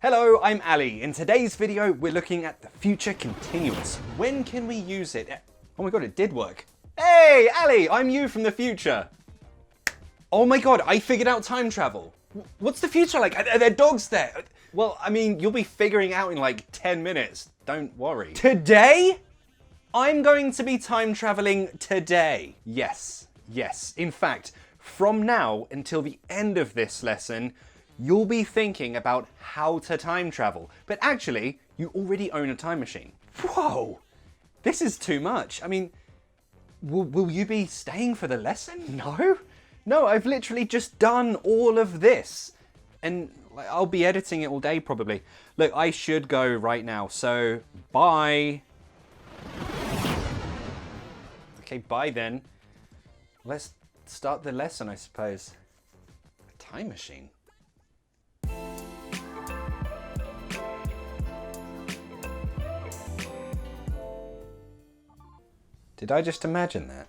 Hello, I'm Ali. In today's video, we're looking at the future continuous. When can we use it? Oh my god, it did work. Hey, Ali, I'm you from the future. Oh my god, I figured out time travel. What's the future like? Are there dogs there? Well, I mean, you'll be figuring out in like 10 minutes. Don't worry. Today? I'm going to be time traveling today. Yes. In fact, from now until the end of this lesson, you'll be thinking about how to time travel. But actually, you already own a time machine. Whoa, this is too much. I mean, will you be staying for the lesson? No, I've literally just done all of this. And I'll be editing it all day probably. Look, I should go right now, so bye. Okay, bye then. Let's start the lesson, I suppose. A time machine. Did I just imagine that?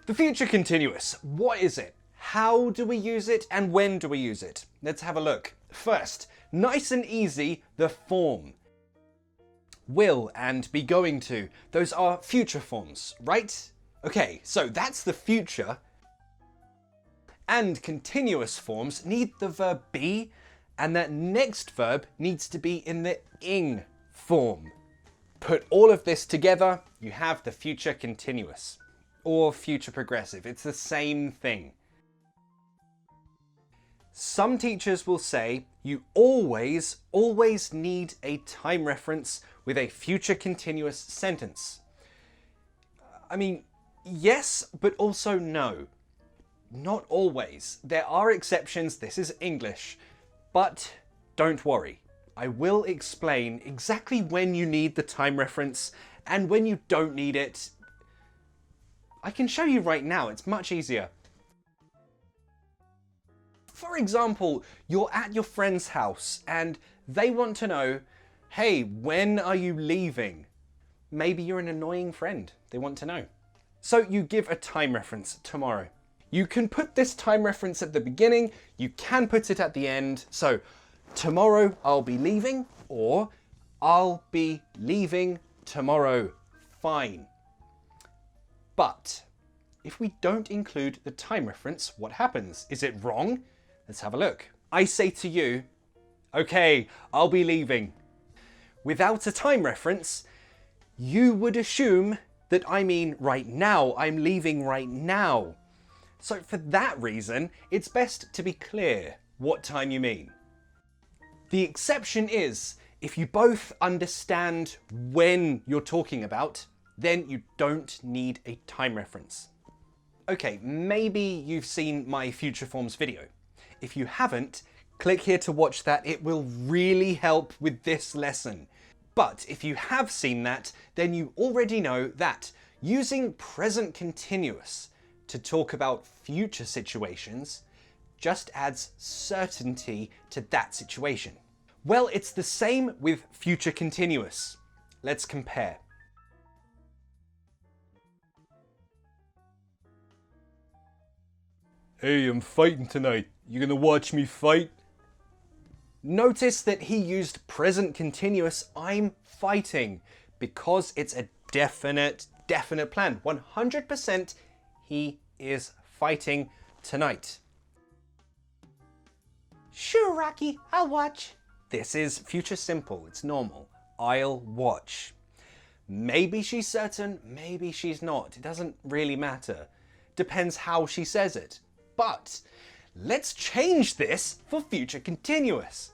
The future continuous. What is it? How do we use it? And when do we use it? Let's have a look. First, nice and easy, the form. Will and be going to. Those are future forms, right? Okay, so that's the future. And continuous forms need the verb be, and that next verb needs to be in the ing form. Put all of this together, you have the future continuous. Or future progressive, it's the same thing. Some teachers will say you always need a time reference with a future continuous sentence. I mean, yes, but also no. Not always. There are exceptions, this is English. But don't worry. I will explain exactly when you need the time reference and when you don't need it. I can show you right now, it's much easier. For example, you're at your friend's house and they want to know, hey, when are you leaving? Maybe you're an annoying friend, they want to know. So you give a time reference, tomorrow. You can put this time reference at the beginning, you can put it at the end. So tomorrow I'll be leaving, or I'll be leaving tomorrow. Fine. But if we don't include the time reference, what happens? Is it wrong? Let's have a look. I say to you, okay, I'll be leaving. Without a time reference, you would assume that I mean right now, I'm leaving right now. So for that reason, it's best to be clear what time you mean. The exception is, if you both understand when you're talking about, then you don't need a time reference. Okay, maybe you've seen my future forms video. If you haven't, click here to watch that. It will really help with this lesson. But if you have seen that, then you already know that using present continuous to talk about future situations just adds certainty to that situation. Well, it's the same with future continuous. Let's compare. Hey, I'm fighting tonight. You gonna watch me fight? Notice that he used present continuous, I'm fighting, because it's a definite plan. 100% he is fighting tonight. Sure, Rocky, I'll watch. This is future simple, it's normal. I'll watch. Maybe she's certain, maybe she's not. It doesn't really matter. Depends how she says it. But let's change this for future continuous.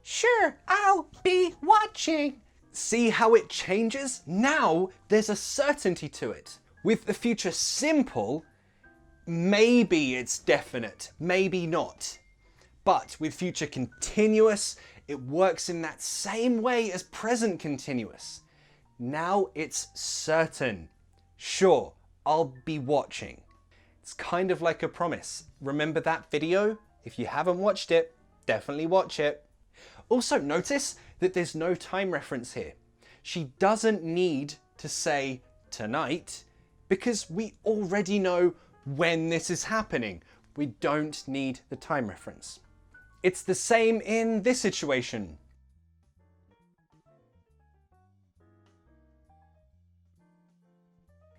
Sure, I'll be watching. See how it changes? Now there's a certainty to it. With the future simple, maybe it's definite, maybe not. But with future continuous, it works in that same way as present continuous. Now it's certain. Sure, I'll be watching. It's kind of like a promise. Remember that video? If you haven't watched it, definitely watch it. Also notice that there's no time reference here. She doesn't need to say tonight because we already know when this is happening. We don't need the time reference. It's the same in this situation.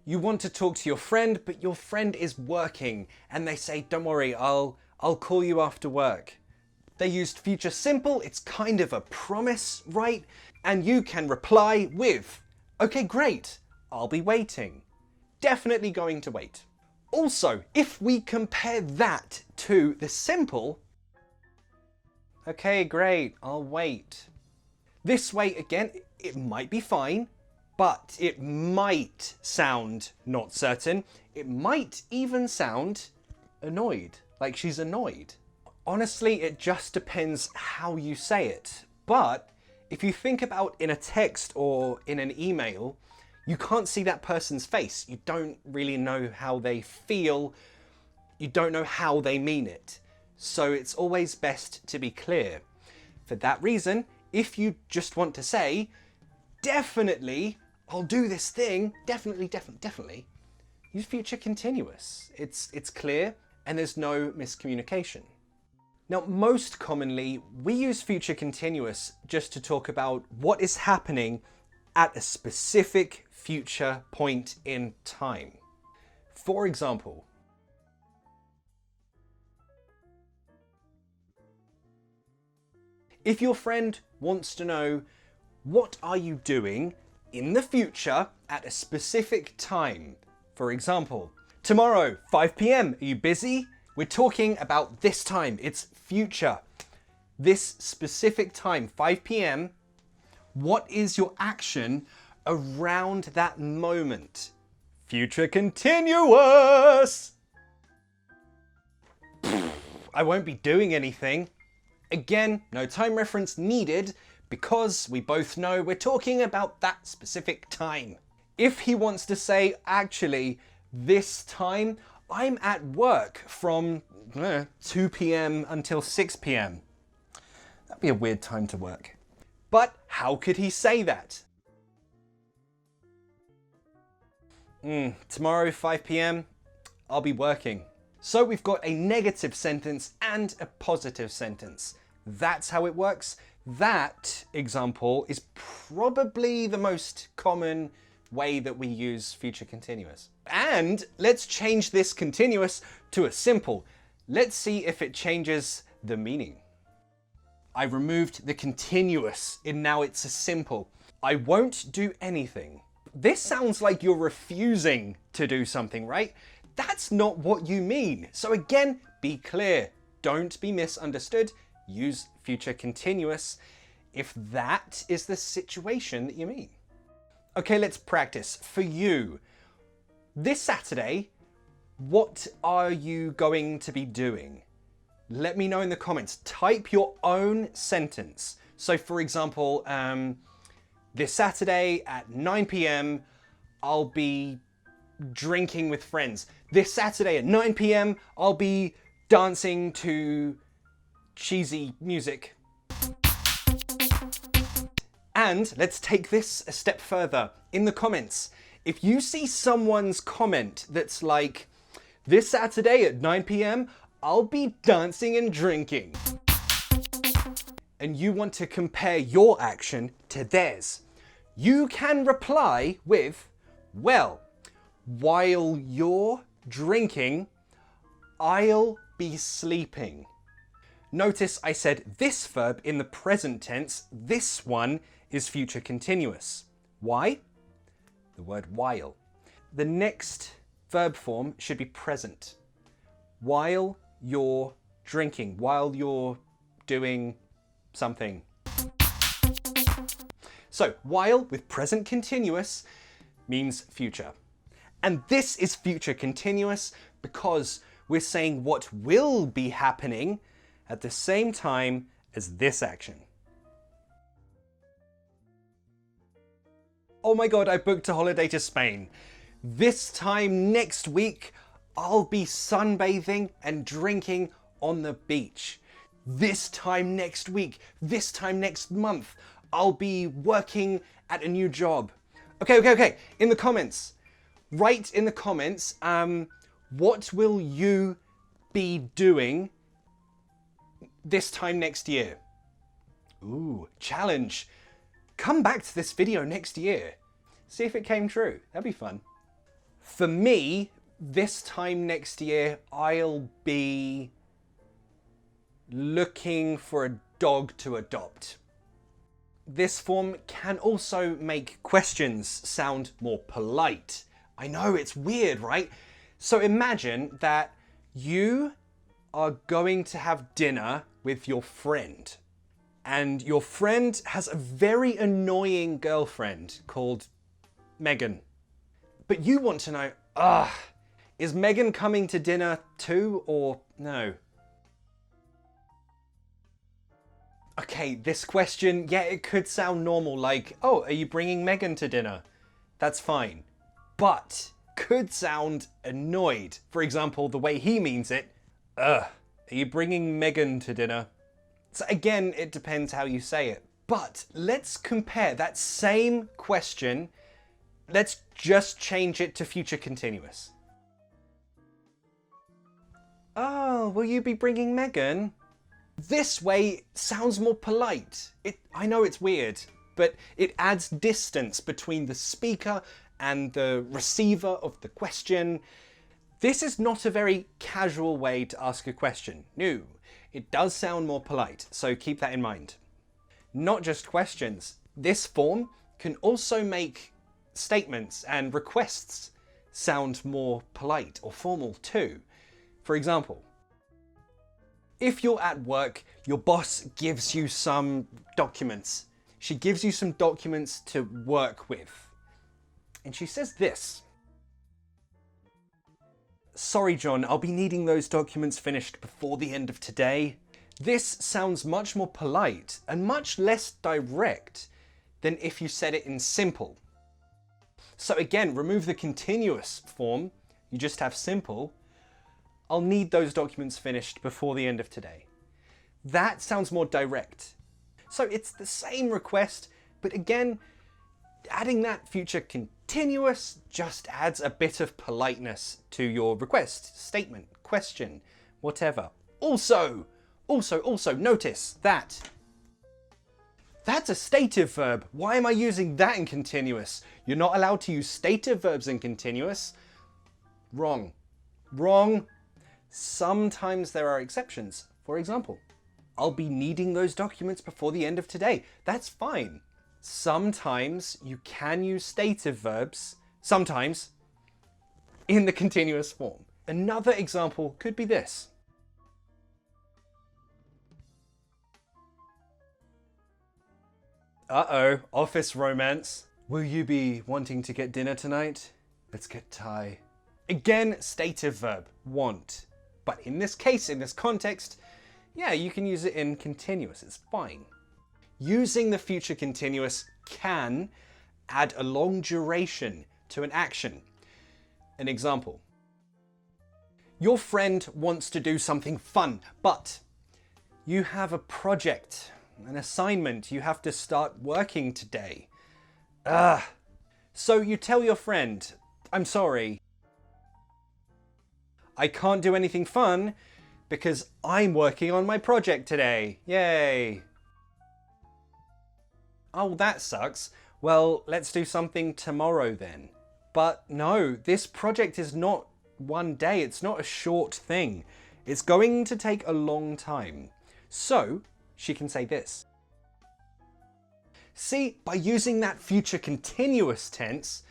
You want to talk to your friend, but your friend is working and they say, don't worry, I'll call you after work. They used future simple, it's kind of a promise, right? And you can reply with, okay, great, I'll be waiting. Definitely going to wait. Also, if we compare that to the simple, okay, great, I'll wait. This way, again, it might be fine, but it might sound not certain. It might even sound annoyed, like she's annoyed. Honestly, it just depends how you say it. But if you think about in a text or in an email, you can't see that person's face. You don't really know how they feel. You don't know how they mean it. So it's always best to be clear. For that reason, if you just want to say, definitely, I'll do this thing, definitely, definitely, use future continuous. It's clear and there's no miscommunication. Now, most commonly, we use future continuous just to talk about what is happening at a specific future point in time. For example, if your friend wants to know, what are you doing in the future at a specific time? For example, tomorrow, 5 p.m, are you busy? We're talking about this time, it's future. This specific time, 5 p.m, what is your action around that moment? Future continuous! I won't be doing anything. Again, no time reference needed because we both know we're talking about that specific time. If he wants to say, actually, this time, I'm at work from 2 p.m. until 6 p.m. That'd be a weird time to work. But how could he say that? Tomorrow, 5 p.m, I'll be working. So we've got a negative sentence and a positive sentence. That's how it works. That example is probably the most common way that we use future continuous. And let's change this continuous to a simple. Let's see if it changes the meaning. I removed the continuous and now it's a simple. I won't do anything. This sounds like you're refusing to do something, right? That's not what you mean. So again, be clear. Don't be misunderstood. Use future continuous if that is the situation that you mean. Okay, let's practice. For you, this Saturday, what are you going to be doing? Let me know in the comments. Type your own sentence. So for example, this Saturday at 9 p.m, I'll be drinking with friends. This Saturday at 9 p.m, I'll be dancing to cheesy music. And let's take this a step further. In the comments, if you see someone's comment that's like, this Saturday at 9 p.m, I'll be dancing and drinking, and you want to compare your action to theirs, you can reply with, well, while you're drinking, I'll be sleeping. Notice I said this verb in the present tense. This one is future continuous. Why? The word while. The next verb form should be present. While you're drinking, while you're doing something. So while with present continuous means future. And this is future continuous because we're saying what will be happening at the same time as this action. Oh my God, I booked a holiday to Spain. This time next week, I'll be sunbathing and drinking on the beach. This time next week, this time next month, I'll be working at a new job. Okay. In the comments, write in the comments, what will you be doing this time next year. Ooh, challenge. Come back to this video next year. See if it came true. That'd be fun. For me, this time next year, I'll be looking for a dog to adopt. This form can also make questions sound more polite. I know, it's weird, right? So imagine that you are going to have dinner with your friend, and your friend has a very annoying girlfriend called Megan. But you want to know, is Megan coming to dinner too, or no? Okay, this question, yeah, it could sound normal, like, oh, are you bringing Megan to dinner? That's fine. But could sound annoyed. For example, the way he means it, are you bringing Megan to dinner? So again, it depends how you say it. But let's compare that same question. Let's just change it to future continuous. Oh, will you be bringing Megan? This way sounds more polite. I know it's weird, but it adds distance between the speaker and the receiver of the question. This is not a very casual way to ask a question. No, it does sound more polite, so keep that in mind. Not just questions. This form can also make statements and requests sound more polite or formal too. For example, if you're at work, your boss gives you some documents. She gives you some documents to work with. And she says this. Sorry, John, I'll be needing those documents finished before the end of today. This sounds much more polite and much less direct than if you said it in simple. So again, remove the continuous form. You just have simple. I'll need those documents finished before the end of today. That sounds more direct. So it's the same request, but again, adding that future continuous just adds a bit of politeness to your request, statement, question, whatever. Also, notice that that's a stative verb. Why am I using that in continuous? You're not allowed to use stative verbs in continuous. Wrong. Wrong. Sometimes there are exceptions. For example, I'll be needing those documents before the end of today. That's fine. Sometimes you can use stative verbs, sometimes, in the continuous form. Another example could be this. Uh-oh, office romance. Will you be wanting to get dinner tonight? Let's get Thai. Again, stative verb, want. But in this case, in this context, yeah, you can use it in continuous, it's fine. Using the future continuous can add a long duration to an action. An example. Your friend wants to do something fun, but you have a project, an assignment, you have to start working today. So you tell your friend, I'm sorry, I can't do anything fun because I'm working on my project today. Yay. Oh, that sucks. Well, let's do something tomorrow then. But no, this project is not one day. It's not a short thing. It's going to take a long time. So she can say this. See, by using that future continuous tense,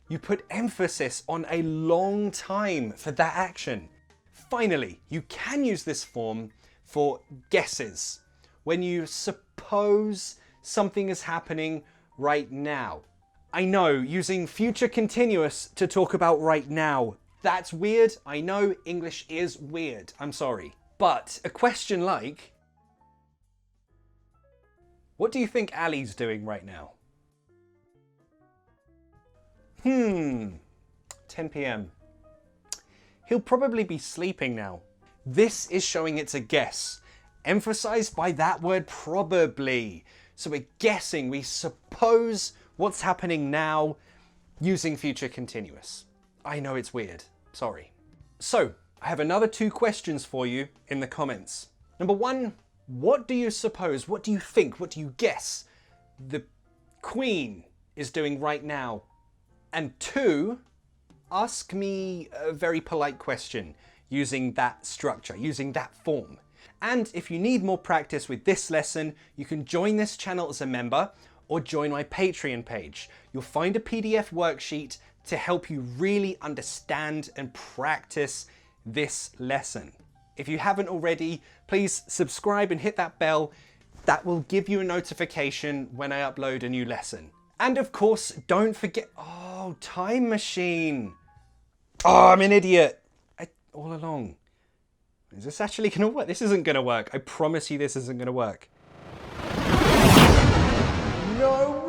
you put emphasis on a long time for that action. Finally, you can use this form for guesses, when you suppose something is happening right now. I know, using future continuous to talk about right now, that's weird. I know, English is weird. I'm sorry. But a question like, what do you think Ali's doing right now? 10 p.m. He'll probably be sleeping now. This is showing it's a guess, emphasized by that word probably. So we're guessing, we suppose what's happening now using future continuous. I know it's weird, sorry. So I have another 2 questions for you in the comments. Number 1, What do you suppose, what do you think, what do you guess the Queen is doing right now? And 2, ask me a very polite question using that structure, using that form. And if you need more practice with this lesson, you can join this channel as a member or join my Patreon page. You'll find a PDF worksheet to help you really understand and practice this lesson. If you haven't already, please subscribe and hit that bell. That will give you a notification when I upload a new lesson. And of course, don't forget, oh, time machine. Oh, I'm an idiot. All along. Is this actually gonna work? This isn't gonna work. I promise you this isn't gonna work. No